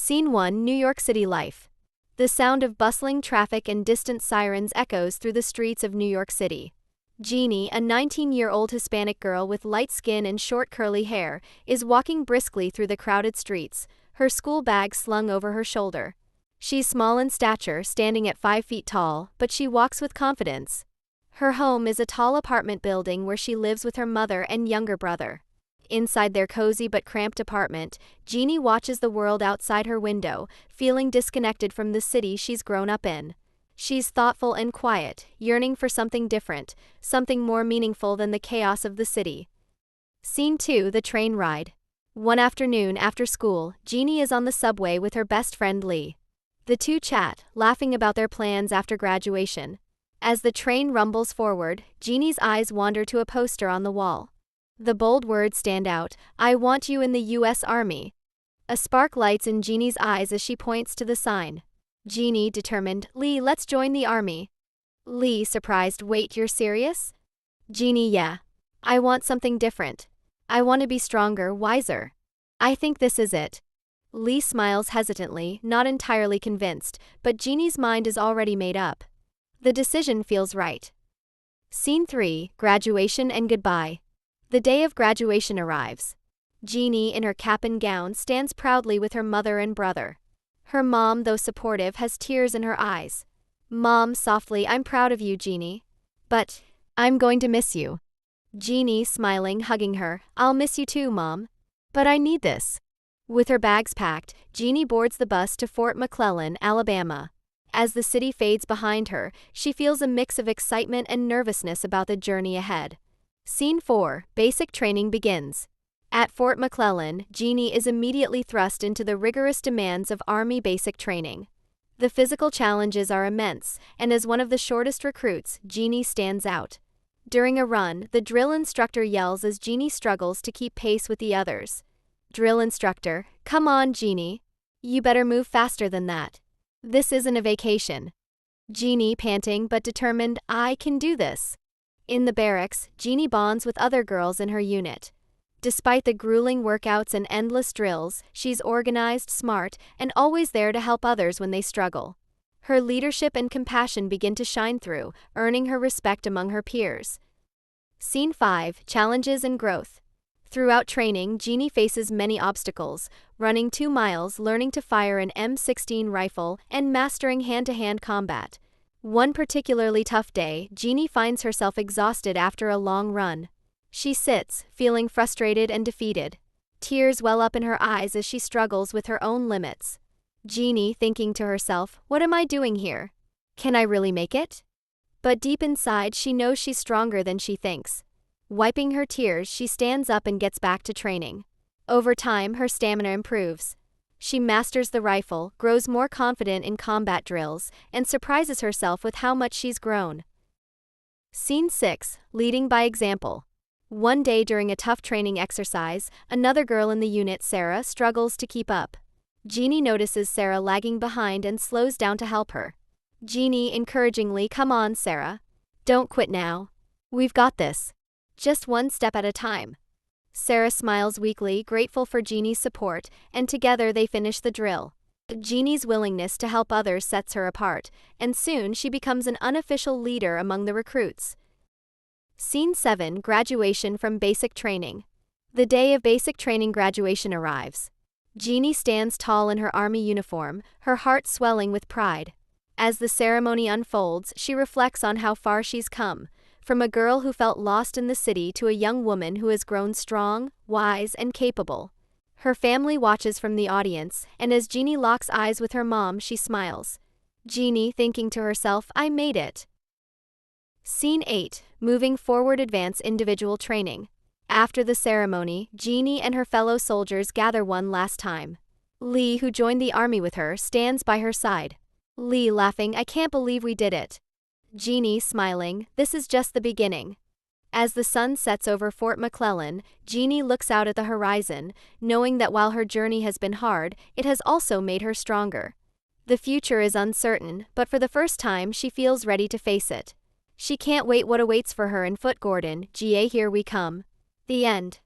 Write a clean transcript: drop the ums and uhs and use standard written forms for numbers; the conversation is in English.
Scene 1, New York City life. The sound of bustling traffic and distant sirens echoes through the streets of New York City. Jeannie, a 19-year-old Hispanic girl with light skin and short curly hair, is walking briskly through the crowded streets, her school bag slung over her shoulder. She's small in stature, standing at 5 feet tall, but she walks with confidence. Her home is a tall apartment building where she lives with her mother and younger brother. Inside their cozy but cramped apartment, Jeannie watches the world outside her window, feeling disconnected from the city she's grown up in. She's thoughtful and quiet, yearning for something different, something more meaningful than the chaos of the city. Scene 2, the train ride. One afternoon after school, Jeannie is on the subway with her best friend Lee. The two chat, laughing about their plans after graduation. As the train rumbles forward, Jeannie's eyes wander to a poster on the wall. The bold words stand out, "I want you in the U.S. Army." A spark lights in Jeannie's eyes as she points to the sign. Jeannie, determined, "Lee, let's join the army." Lee, surprised, "Wait, you're serious?" Jeannie, "Yeah. I want something different. I want to be stronger, wiser. I think this is it." Lee smiles hesitantly, not entirely convinced, but Jeannie's mind is already made up. The decision feels right. Scene 3, graduation and goodbye. The day of graduation arrives. Jeannie, in her cap and gown, stands proudly with her mother and brother. Her mom, though supportive, has tears in her eyes. "Mom," softly, "I'm proud of you, Jeannie. But I'm going to miss you." Jeannie, smiling, hugging her, "I'll miss you too, Mom. But I need this." With her bags packed, Jeannie boards the bus to Fort McClellan, Alabama. As the city fades behind her, she feels a mix of excitement and nervousness about the journey ahead. Scene 4, basic training begins. At Fort McClellan, Jeannie is immediately thrust into the rigorous demands of Army basic training. The physical challenges are immense, and as one of the shortest recruits, Jeannie stands out. During a run, the drill instructor yells as Jeannie struggles to keep pace with the others. Drill instructor, "Come on, Jeannie. You better move faster than that. This isn't a vacation." Jeannie, panting but determined, "I can do this." In the barracks, Jeannie bonds with other girls in her unit. Despite the grueling workouts and endless drills, she's organized, smart, and always there to help others when they struggle. Her leadership and compassion begin to shine through, earning her respect among her peers. Scene 5, challenges and growth. Throughout training, Jeannie faces many obstacles, running 2 miles, learning to fire an M16 rifle, and mastering hand-to-hand combat. One particularly tough day, Jeannie finds herself exhausted after a long run. She sits, feeling frustrated and defeated. Tears well up in her eyes as she struggles with her own limits. Jeannie, thinking to herself, "What am I doing here? Can I really make it?" But deep inside, she knows she's stronger than she thinks. Wiping her tears, she stands up and gets back to training. Over time, her stamina improves. She masters the rifle, grows more confident in combat drills, and surprises herself with how much she's grown. Scene 6, leading by example. One day during a tough training exercise, another girl in the unit, Sarah, struggles to keep up. Jeannie notices Sarah lagging behind and slows down to help her. Jeannie, encouragingly, "Come on, Sarah. Don't quit now. We've got this. Just one step at a time." Sarah smiles weakly, grateful for Jeannie's support, and together they finish the drill. Jeannie's willingness to help others sets her apart, and soon she becomes an unofficial leader among the recruits. Scene 7, graduation from basic training. The day of basic training graduation arrives. Jeannie stands tall in her army uniform, her heart swelling with pride. As the ceremony unfolds, she reflects on how far she's come. From a girl who felt lost in the city to a young woman who has grown strong, wise, and capable. Her family watches from the audience, and as Jeannie locks eyes with her mom, she smiles. Jeannie, thinking to herself, "I made it." Scene 8, moving forward, advance individual training. After the ceremony, Jeannie and her fellow soldiers gather one last time. Lee, who joined the army with her, stands by her side. Lee, laughing, "I can't believe we did it." Jeannie, smiling, "This is just the beginning." As the sun sets over Fort McClellan, Jeannie looks out at the horizon, knowing that while her journey has been hard, it has also made her stronger. The future is uncertain, but for the first time, she feels ready to face it. She can't wait what awaits for her in Fort Gordon, GA. Here we come. The end.